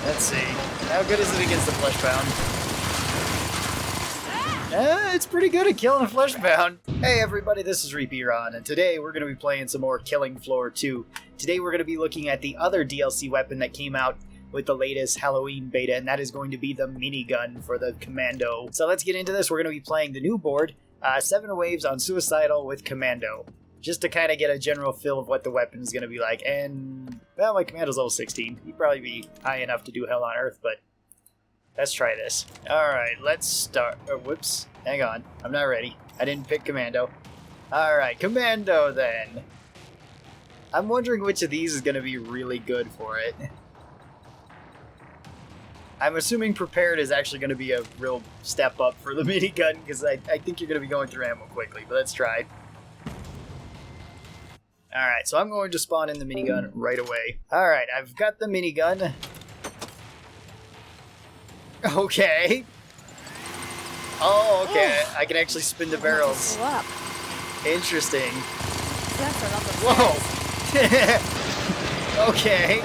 Let's see. How good is it against the Fleshbound? It's pretty good at killing a Fleshbound. Hey everybody, this is Reaperon, and today we're going to be playing some more Killing Floor 2. Today we're going to be looking at the other DLC weapon that came out with the latest Halloween beta, and that is going to be the minigun for the Commando. So let's get into this. We're going to be playing the new board, 7 waves on Suicidal with Commando, just to kind of get a general feel of what the weapon is going to be like. And, well, my Commando's level 16. He'd probably be high enough to do Hell on Earth, but let's try this. Alright, let's start. Oh, whoops. Hang on. I'm not ready. I didn't pick Commando. Alright, Commando then. I'm wondering which of these is going to be really good for it. I'm assuming Prepared is actually going to be a real step up for the minigun, because I think you're going to be going through ammo quickly, but let's try. Alright, so I'm going to spawn in the minigun right away. Alright, I've got the minigun. Okay. Oh, okay. I can actually spin the barrels. Interesting. Whoa. Okay.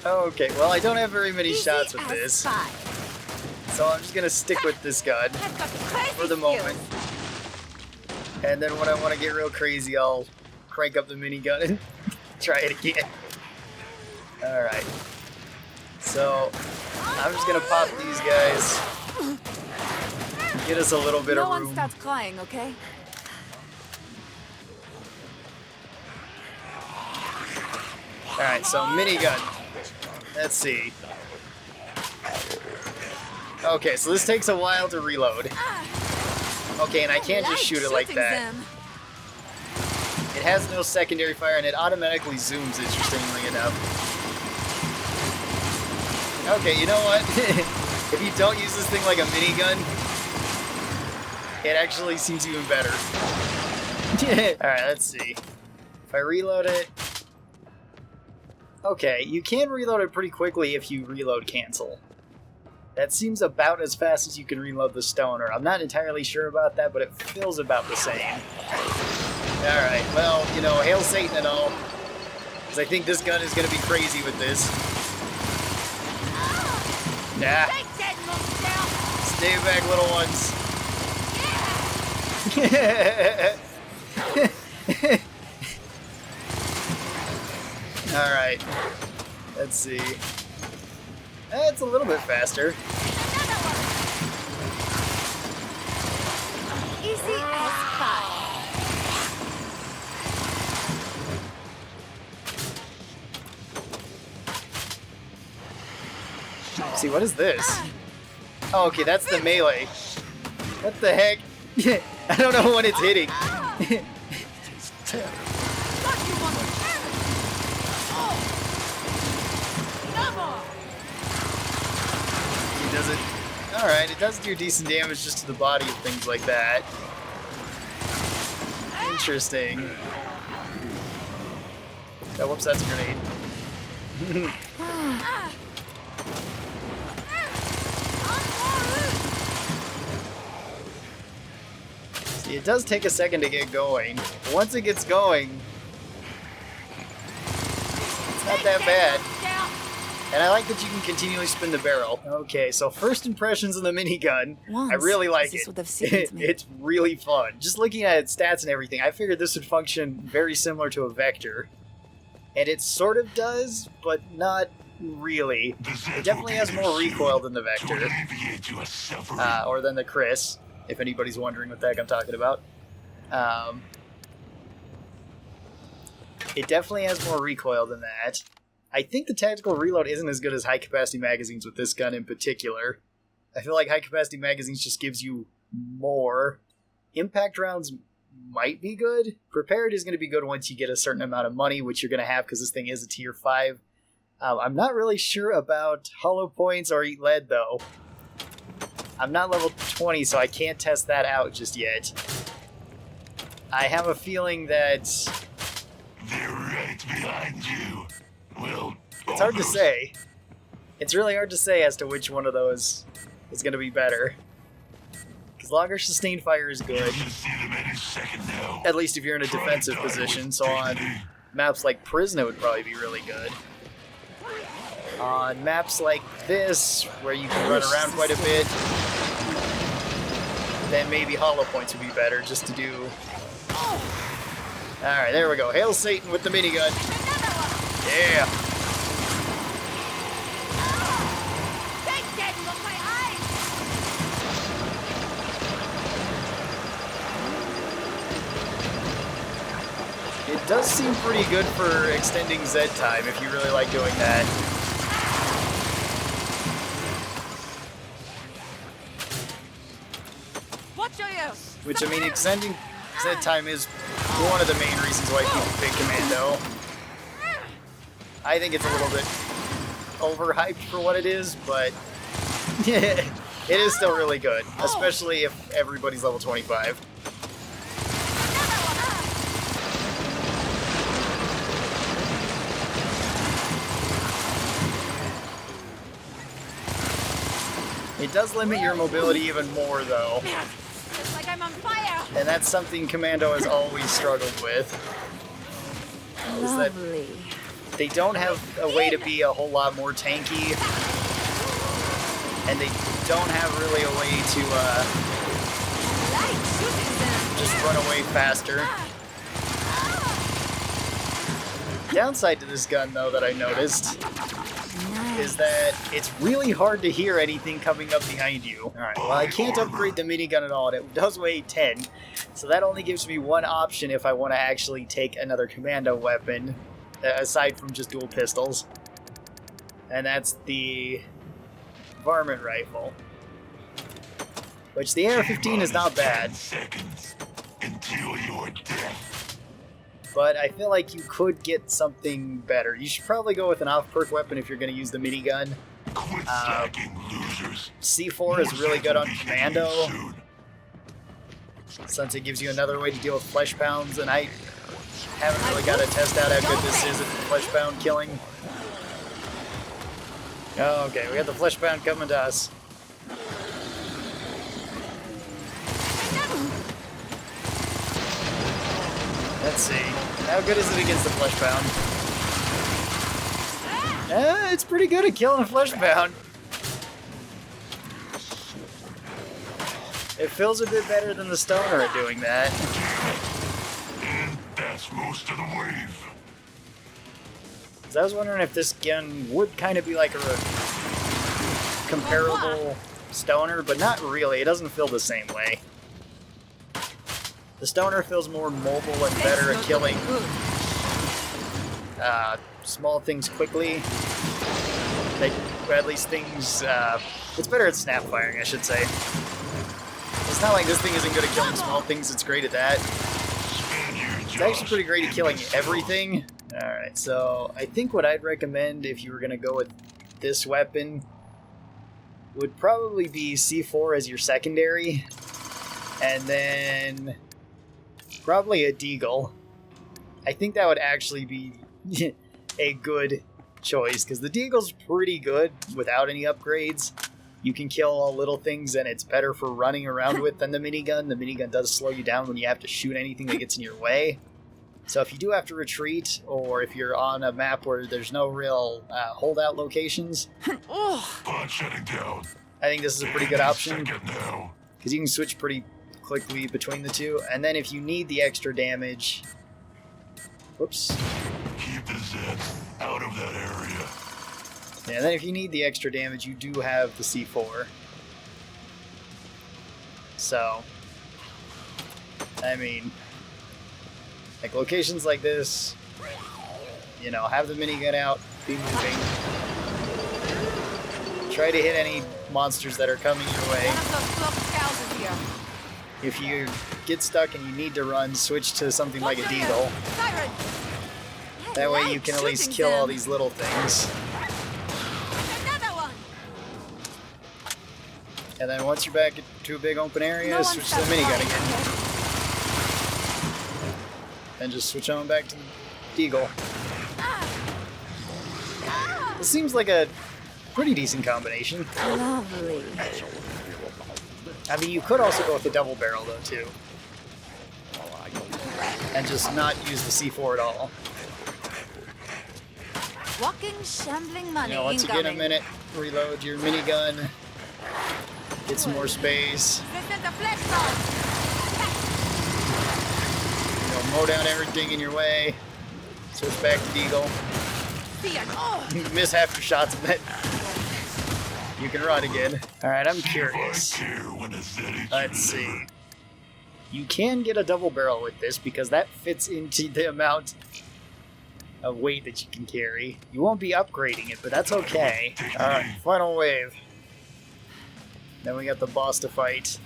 Okay, well, I don't have very many shots with this, so I'm just gonna stick with this gun for the moment. And then when I want to get real crazy, I'll crank up the minigun and try it again. Alright. So, I'm just gonna pop these guys. Get us a little bit of room. No one starts crying, okay? Alright, so minigun. Let's see. Okay, so this takes a while to reload. Okay, and I can't just shoot it like that. It has no secondary fire, and it automatically zooms, interestingly enough. Okay, you know what? If you don't use this thing like a minigun, it actually seems even better. Alright, let's see. If I reload it... Okay, you can reload it pretty quickly if you reload cancel. That seems about as fast as you can reload the stoner. I'm not entirely sure about that, but it feels about the same. Alright, well, you know, hail Satan and all. Because I think this gun is going to be crazy with this. Nah. Stay back, little ones. Alright. Let's see. It's a little bit faster. Easy as pie. See, what is this? Oh, okay, that's the melee. What the heck? I don't know when it's hitting. Does it? Alright, it does do decent damage just to the body of things like that. Interesting. Oh, whoops, that's a grenade. See, it does take a second to get going. But once it gets going, it's not that bad. And I like that you can continually spin the barrel. Okay, so first impressions of the minigun. I really like it. It's really fun. Just looking at its stats and everything, I figured this would function very similar to a Vector. And it sort of does, but not really. It definitely has more recoil than the Vector. Or than the Chris, if anybody's wondering what the heck I'm talking about. It definitely has more recoil than that. I think the tactical reload isn't as good as high-capacity magazines with this gun in particular. I feel like high-capacity magazines just gives you more. Impact rounds might be good. Prepared is going to be good once you get a certain amount of money, which you're going to have because this thing is a tier 5. I'm not really sure about hollow points or eat lead, though. I'm not level 20, so I can't test that out just yet. I have a feeling that... They're right behind you. Well, it's hard to say. It's really hard to say as to which one of those is going to be better. Because longer sustained fire is good. You can see them any second now. At least if you're in a defensive position, so on maps like Prison it would probably be really good. On maps like this, where you can run around quite a bit, then maybe hollow points would be better just to do... Alright, there we go. Hail Satan with the minigun. Yeah! It does seem pretty good for extending Zed time if you really like doing that. Which, I mean, extending Zed time is one of the main reasons why people pick Commando. I think it's a little bit overhyped for what it is, but it is still really good, especially if everybody's level 25. It does limit your mobility even more, though. It's like I'm on fire. And that's something Commando has always struggled with. Is that Lovely. they don't have a way to be a whole lot more tanky, and they don't have really a way to just run away faster. Downside to this gun, though, that I noticed is that it's really hard to hear anything coming up behind you. Alright, well, I can't upgrade the minigun at all, and it does weigh 10, so that only gives me one option if I want to actually take another Commando weapon, aside from just dual pistols. And that's the varmint rifle. Which the AR-15 is not bad. Seconds until your death. But I feel like you could get something better. You should probably go with an off-perk weapon if you're going to use the minigun. Quit slacking, losers. C4 is really good on Commando, since it gives you another way to deal with flesh pounds, and I haven't really got to test out how good this is at flesh pound killing. Okay, we got the flesh pound coming to us. Let's see. How good is it against the flesh pound? It's pretty good at killing a flesh pound. It feels a bit better than the stoner at doing that. And that's most of the wave. 'Cause I was wondering if this gun would kind of be like a comparable stoner, but not really. It doesn't feel the same way. The stoner feels more mobile and better at killing small things quickly. Like, or at least things, it's better at snap firing, I should say. It's not like this thing isn't good at killing small things, it's great at that. It's actually pretty great at killing everything. Alright, so I think what I'd recommend if you were going to go with this weapon would probably be C4 as your secondary, and then probably a Deagle. I think that would actually be a good choice, because the Deagle's pretty good without any upgrades. You can kill all little things, and it's better for running around with than the minigun. The minigun does slow you down when you have to shoot anything that gets in your way. So if you do have to retreat, or if you're on a map where there's no real holdout locations, Pod shutting down. I think this is a pretty good option, Second now. because you can switch pretty quickly between the two. And then if you need the extra damage... Whoops. Keep the Zeds out of that area. Yeah, and then if you need the extra damage, you do have the C4. So, I mean, like locations like this, you know, have the minigun out, be moving. Try to hit any monsters that are coming your way. If you get stuck and you need to run, switch to something like a Deagle. That way you can at least kill all these little things. And then once you're back to a big open area, switch to the minigun again. And just switch on back to the Deagle. This seems like a pretty decent combination. Lovely. I mean, you could also go with the double barrel, though, too. and just not use the C4 at all. Walking, shambling money. Once you get a minute, reload your minigun. Get some more space. Mow down everything in your way. Switch back to Deagle. You miss half your shots of it. You can run again. Alright, I'm curious. Let's see. You can get a double barrel with this because that fits into the amount of weight that you can carry. You won't be upgrading it, but that's okay. Alright, final wave. Then we got the boss to fight.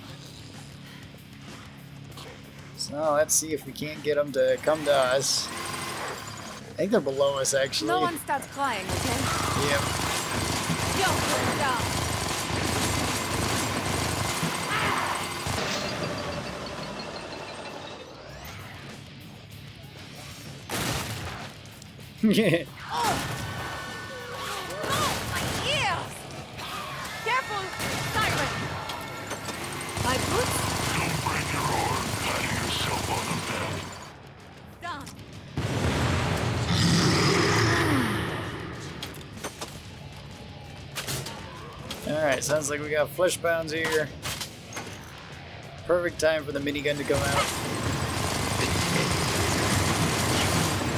So let's see if we can't get them to come to us. I think they're below us, actually. No one starts crying, okay? Yep. Yo, down. Yeah. Oh, my ears! Careful, siren! My boots? Don't break your arm patting yourself on the back. Done. Alright, sounds like we got flesh bounds here. Perfect time for the minigun to come out.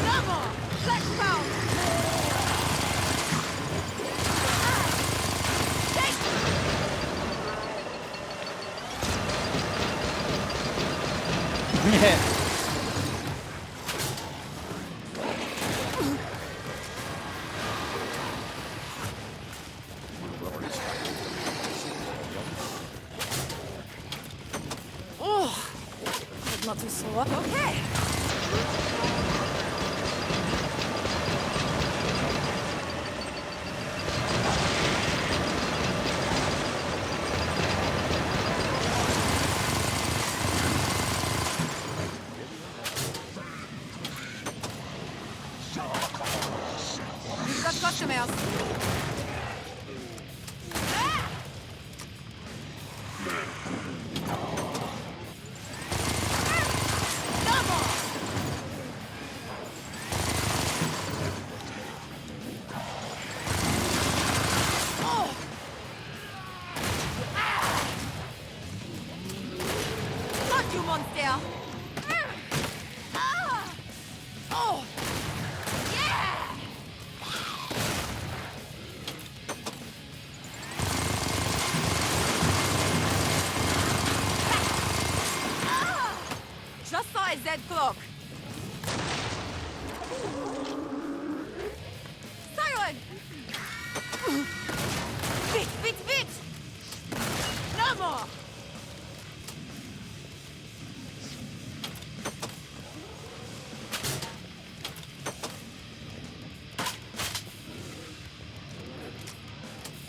Double! Flex pound! Oh, that's not too slow. Okay. We've got customers. Ah! Double! Oh! Ah! Fuck you, monster! Ah! Oh! Yeah! Ah! Just saw a Zed clock. Siren! Vite, vite, vite! No more!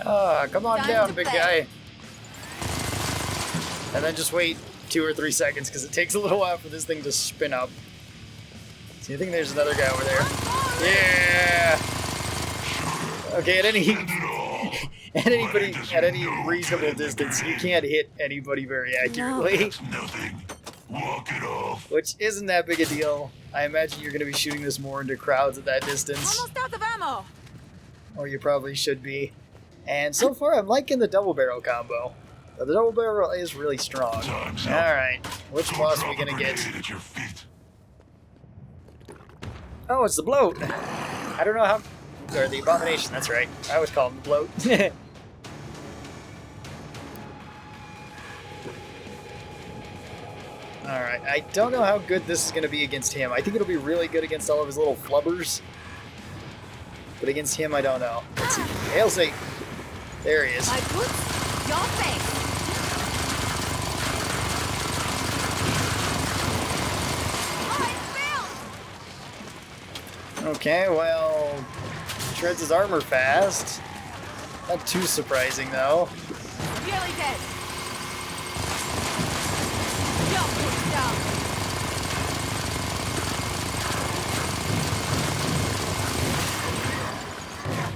Ah, come on Time down, to big play. guy. And then just wait 2 or 3 seconds because it takes a little while for this thing to spin up. So I think there's another guy over there. Yeah. Okay, at any reasonable distance, you can't hit anybody very accurately, That's nothing. Walk it off. which isn't that big a deal. I imagine you're going to be shooting this more into crowds at that distance, Almost out of ammo. or you probably should be. And so far, I'm liking the double barrel combo. The double barrel is really strong. Time's up. Alright, which Don't boss are drop we gonna a get? grenade at your feet. Oh, it's the bloat. I don't know how... Or the abomination, that's right. I always call him the bloat. Alright, I don't know how good this is gonna be against him. I think it'll be really good against all of his little flubbers. But against him, I don't know. Let's see. Hail Satan. There he is. My boots, your face. Oh, I failed. Okay, well... Shreds his armor fast. Not too surprising, though. Nearly dead. Yo, push down.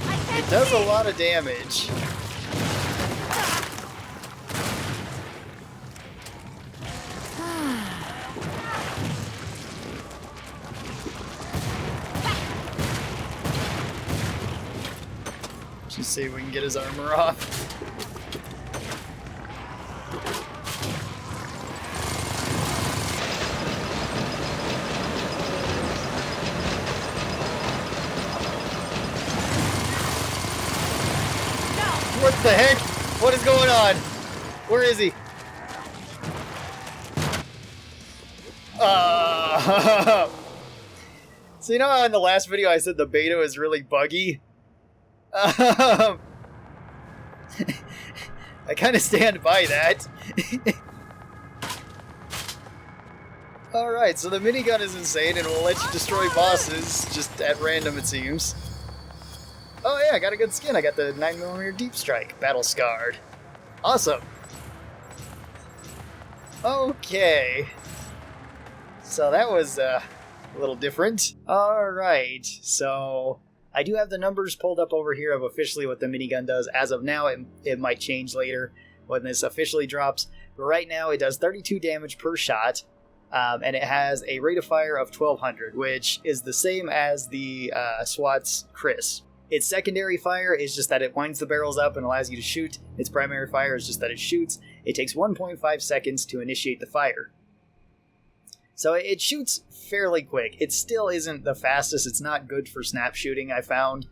I can't It does a see. lot of damage. Just see if we can get his armor off. What the heck? What is going on? Where is he? So you know how in the last video I said the beta is really buggy? I kind of stand by that. Alright, so the minigun is insane and will let you destroy bosses just at random, it seems. Oh yeah, I got a good skin. I got the 9mm Deep Strike, Battle Scarred. Awesome. Okay. So that was a little different. Alright, so I do have the numbers pulled up over here of officially what the minigun does. As of now, it might change later when this officially drops. But right now, it does 32 damage per shot, and it has a rate of fire of 1200, which is the same as the SWAT's Chris. Its secondary fire is just that it winds the barrels up and allows you to shoot. Its primary fire is just that it shoots. It takes 1.5 seconds to initiate the fire. So it shoots fairly quick. It still isn't the fastest. It's not good for snap shooting, I found.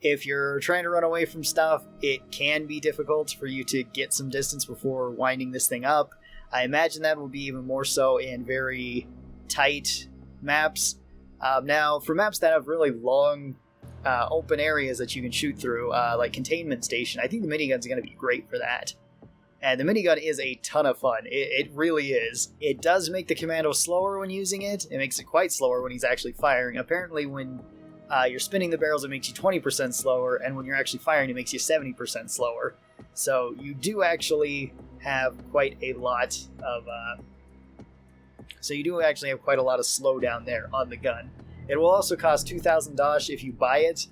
If you're trying to run away from stuff, it can be difficult for you to get some distance before winding this thing up. I imagine that will be even more so in very tight maps. Now, for maps that have really long open areas that you can shoot through, like Containment Station, I think the minigun's going to be great for that. And the minigun is a ton of fun. It really is. It does make the Commando slower when using it. It makes it quite slower when he's actually firing. Apparently, when you're spinning the barrels, it makes you 20% slower, and when you're actually firing, it makes you 70% slower. So you do actually have quite a lot of... slowdown there on the gun. It will also cost 2,000 dosh if you buy it,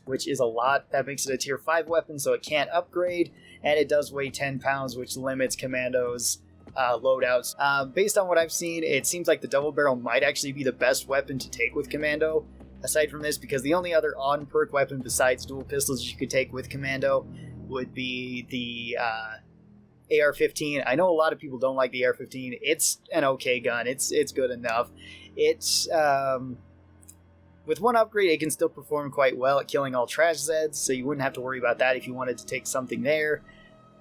which is a lot. That makes it a tier 5 weapon, so it can't upgrade, and it does weigh 10 pounds, which limits Commando's loadouts. Based on what I've seen, it seems like the double barrel might actually be the best weapon to take with Commando, aside from this, because the only other on-perk weapon besides dual pistols you could take with Commando would be the AR-15. I know a lot of people don't like the AR-15. It's an okay gun. It's good enough. It's with one upgrade, it can still perform quite well at killing all trash Zeds, so you wouldn't have to worry about that if you wanted to take something there.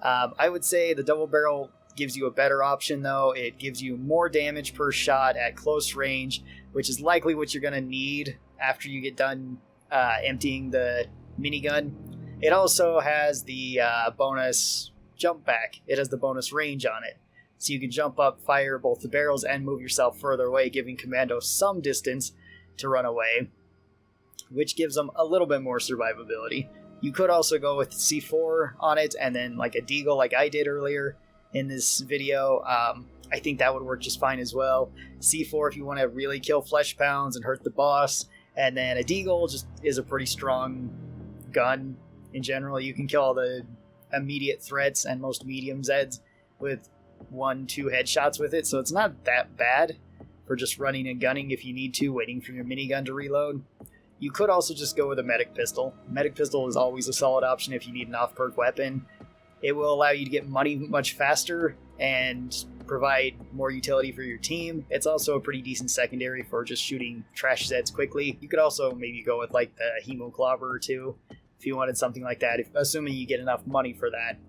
I would say the double barrel gives you a better option, though. It gives you more damage per shot at close range, which is likely what you're going to need after you get done emptying the minigun. It also has the bonus jump back. It has the bonus range on it. So you can jump up, fire both the barrels, and move yourself further away, giving Commando some distance to run away, which gives them a little bit more survivability. You could also go with C4 on it, and then like a Deagle like I did earlier in this video. I think that would work just fine as well. C4 if you want to really kill flesh pounds and hurt the boss, and then a Deagle just is a pretty strong gun in general. You can kill all the immediate threats and most medium Zeds with 1-2 headshots with it, so it's not that bad for just running and gunning if you need to, waiting for your minigun to reload. You could also just go with a medic pistol. Medic pistol is always a solid option if you need an off-perk weapon. It will allow you to get money much faster and provide more utility for your team. It's also a pretty decent secondary for just shooting trash Zeds quickly. You could also maybe go with like the Hemo Clobber or two if you wanted something like that, assuming you get enough money for that.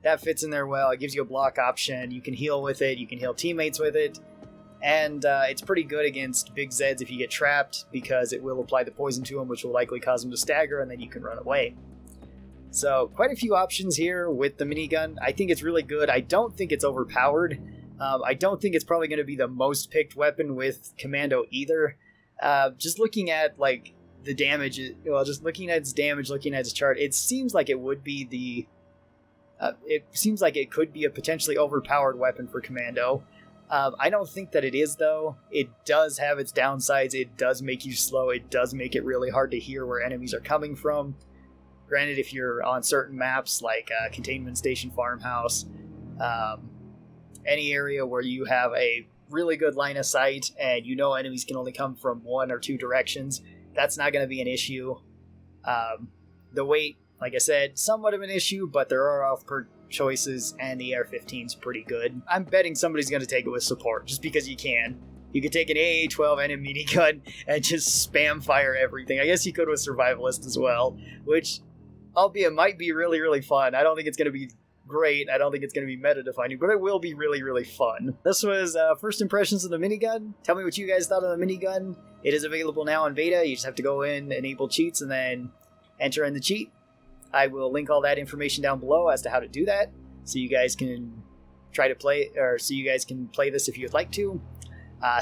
That fits in there well. It gives you a block option. You can heal with it. You can heal teammates with it. And it's pretty good against big Zeds if you get trapped, because it will apply the poison to them, which will likely cause them to stagger, and then you can run away. So quite a few options here with the minigun. I think it's really good. I don't think it's overpowered. I don't think it's probably going to be the most picked weapon with Commando either. Just looking at like the damage, just looking at its damage, looking at its chart, it seems like it would be the... it seems like it could be a potentially overpowered weapon for Commando. I don't think that it is, though. It does have its downsides. It does make you slow. It does make it really hard to hear where enemies are coming from. Granted, if you're on certain maps like Containment Station, Farmhouse, any area where you have a really good line of sight and you know enemies can only come from one or two directions, that's not going to be an issue. The weight, like I said, somewhat of an issue, but there are off-perk choices, and the AR-15's pretty good. I'm betting somebody's going to take it with support, just because you can. You could take an AA-12 and a minigun and just spam fire everything. I guess you could with Survivalist as well, which, albeit, might be really, really fun. I don't think it's going to be great. I don't think it's going to be meta-defining, but it will be really, really fun. This was first impressions of the minigun. Tell me what you guys thought of the minigun. It is available now in beta. You just have to go in, enable cheats, and then enter in the cheat. I will link all that information down below as to how to do that, so you guys can try to play, or so you guys can play this if you'd like to.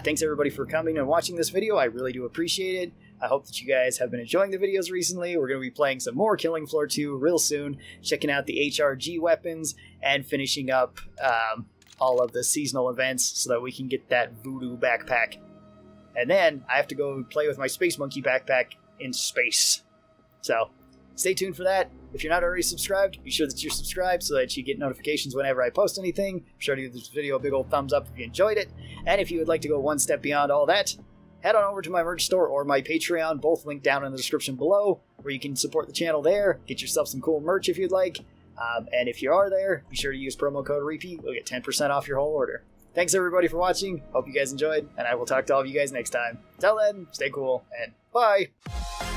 Thanks everybody for coming and watching this video. I really do appreciate it. I hope that you guys have been enjoying the videos recently. We're going to be playing some more Killing Floor 2 real soon, checking out the HRG weapons, and finishing up all of the seasonal events so that we can get that voodoo backpack. And then I have to go play with my Space Monkey backpack in space. So stay tuned for that. If you're not already subscribed, be sure that you're subscribed so that you get notifications whenever I post anything. Be sure to give this video a big old thumbs up if you enjoyed it. And if you would like to go one step beyond all that, head on over to my merch store or my Patreon, both linked down in the description below, where you can support the channel there, get yourself some cool merch if you'd like. And if you are there, be sure to use promo code REPEAT. You'll get 10% off your whole order. Thanks everybody for watching. Hope you guys enjoyed, and I will talk to all of you guys next time. Till then, stay cool, and bye!